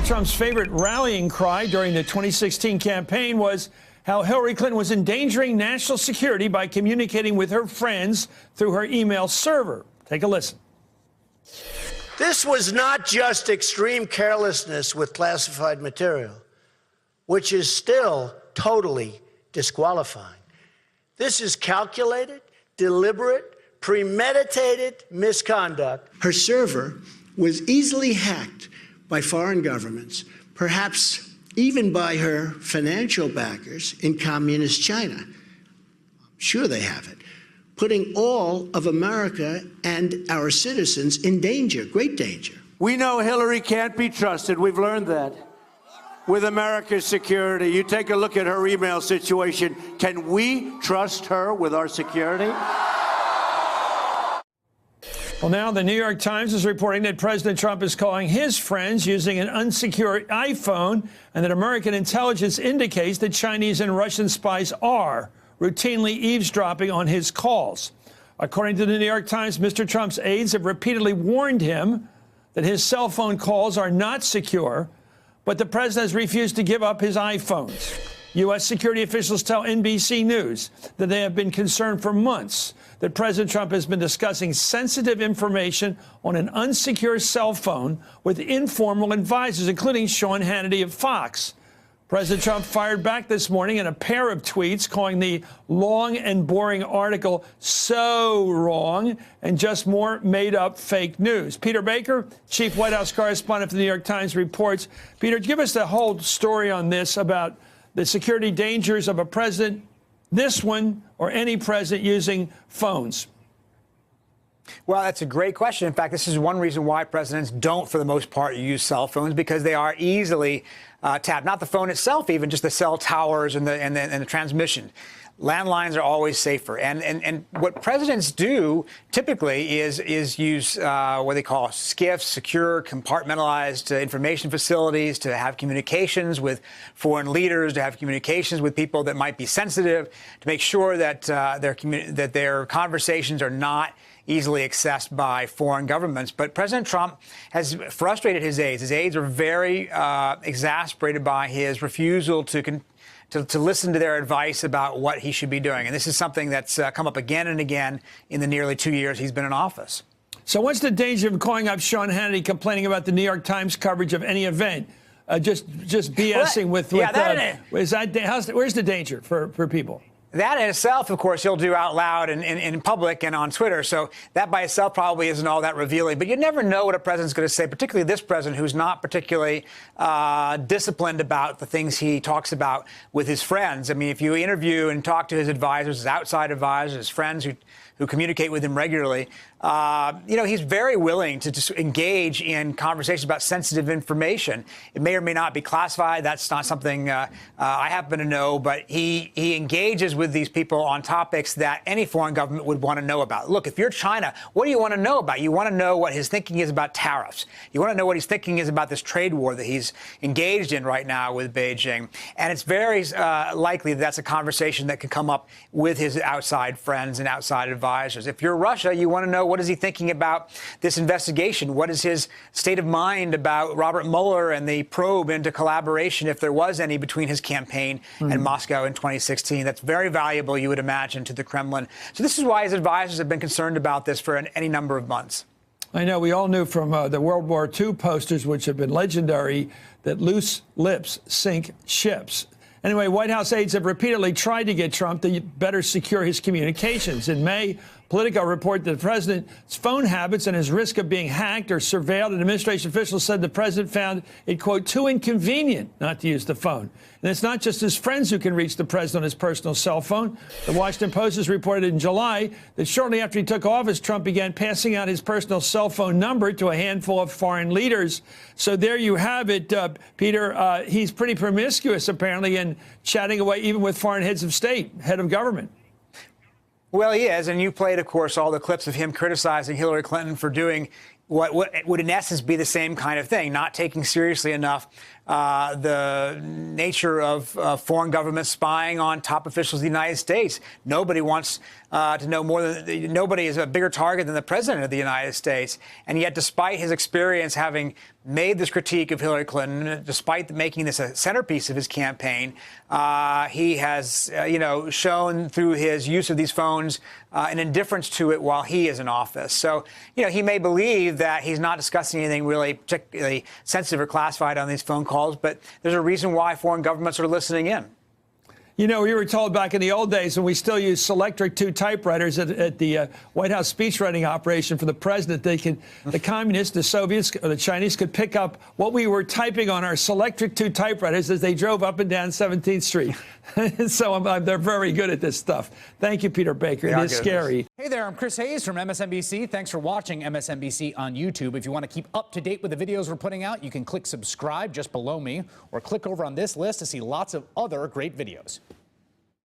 Trump's favorite rallying cry during the 2016 campaign was how Hillary Clinton was endangering national security by communicating with her friends through her email server. Take a listen. This was not just extreme carelessness with classified material, which is still totally disqualifying. This is calculated, deliberate, premeditated misconduct. Her server was easily hacked by foreign governments, perhaps even by her financial backers in communist China. I'm sure they have it, putting all of America and our citizens in danger, great danger. We know Hillary can't be trusted. We've learned that. With America's security, you take a look at her email situation. Can we trust her with our security? Well, now the New York Times is reporting that President Trump is calling his friends using an unsecured iPhone, and that American intelligence indicates that Chinese and Russian spies are routinely eavesdropping on his calls. According to the New York Times, Mr. Trump's aides have repeatedly warned him that his cell phone calls are not secure, but the president has refused to give up his iPhones. U.S. security officials tell NBC News that they have been concerned for months that President Trump has been discussing sensitive information on an unsecure cell phone with informal advisors, including Sean Hannity of Fox. President Trump fired back this morning in a pair of tweets, calling the long and boring article so wrong and just more made-up fake news. Peter Baker, chief White House correspondent for the New York Times, reports. Peter, give us the whole story on this about the security dangers of a president, this one or any president, using phones. Well, that's a great question. In fact, this is one reason why presidents don't, for the most part, use cell phones, because they are easily tapped. Not the phone itself, even just the cell towers and the transmission. Landlines are always safer. And what presidents do typically is use what they call SCIFs, secure, compartmentalized information facilities, to have communications with foreign leaders, to have communications with people that might be sensitive, to make sure that their conversations are not easily accessed by foreign governments. But President Trump has frustrated his aides. His aides are very exasperated by his refusal to listen to their advice about what he should be doing. And this is something that's come up again and again in the nearly 2 years he's been in office. So what's the danger of calling up Sean Hannity complaining about the New York Times coverage of any event? Just BSing with where's the danger for people? That in itself, of course, he'll do out loud and in public and on Twitter. So that by itself probably isn't all that revealing. But you never know what a president's going to say, particularly this president, who's not particularly disciplined about the things he talks about with his friends. I mean, if you interview and talk to his advisors, his outside advisors, his friends who communicate with him regularly, he's very willing to just engage in conversations about sensitive information. It may or may not be classified. That's not something I happen to know. But he engages with these people on topics that any foreign government would want to know about. Look, if you're China, what do you want to know about? You want to know what his thinking is about tariffs. You want to know what his thinking is about this trade war that he's engaged in right now with Beijing. And it's very likely that that's a conversation that can come up with his outside friends and outside advisors. If you're Russia, you want to know, what is he thinking about this investigation? What is his state of mind about Robert Mueller and the probe into collaboration, if there was any, between his campaign and Moscow in 2016? That's very valuable, you would imagine, to the Kremlin. So this is why his advisors have been concerned about this for any number of months. I know we all knew from the World War II posters, which have been legendary, that loose lips sink ships. Anyway, White House aides have repeatedly tried to get Trump to better secure his communications. In May, Politico reported that the president's phone habits and his risk of being hacked or surveilled. And administration officials said the president found it, quote, too inconvenient not to use the phone. And it's not just his friends who can reach the president on his personal cell phone. The Washington Post has reported in July that shortly after he took office, Trump began passing out his personal cell phone number to a handful of foreign leaders. So there you have it, Peter. He's pretty promiscuous, apparently, and chatting away even with foreign heads of state, head of government. Well, he is. And you played, of course, all the clips of him criticizing Hillary Clinton for doing what would in essence be the same kind of thing, not taking seriously enough the nature of foreign governments spying on top officials of the United States. Nobody wants to know more than nobody is a bigger target than the president of the United States. And yet, despite his experience having made this critique of Hillary Clinton, despite making this a centerpiece of his campaign, he has, shown through his use of these phones an indifference to it while he is in office. So, he may believe that he's not discussing anything really particularly sensitive or classified on these phone calls, but there's a reason why foreign governments are listening in. We were told back in the old days when we still used Selectric 2 typewriters at the White House speechwriting operation for the president, the communists, the Soviets, or the Chinese could pick up what we were typing on our Selectric 2 typewriters as they drove up and down 17th Street. So they're very good at this stuff. Thank you, Peter Baker. It is scary. Hey there, I'm Chris Hayes from MSNBC. Thanks for watching MSNBC on YouTube. If you want to keep up to date with the videos we're putting out, you can click subscribe just below me or click over on this list to see lots of other great videos.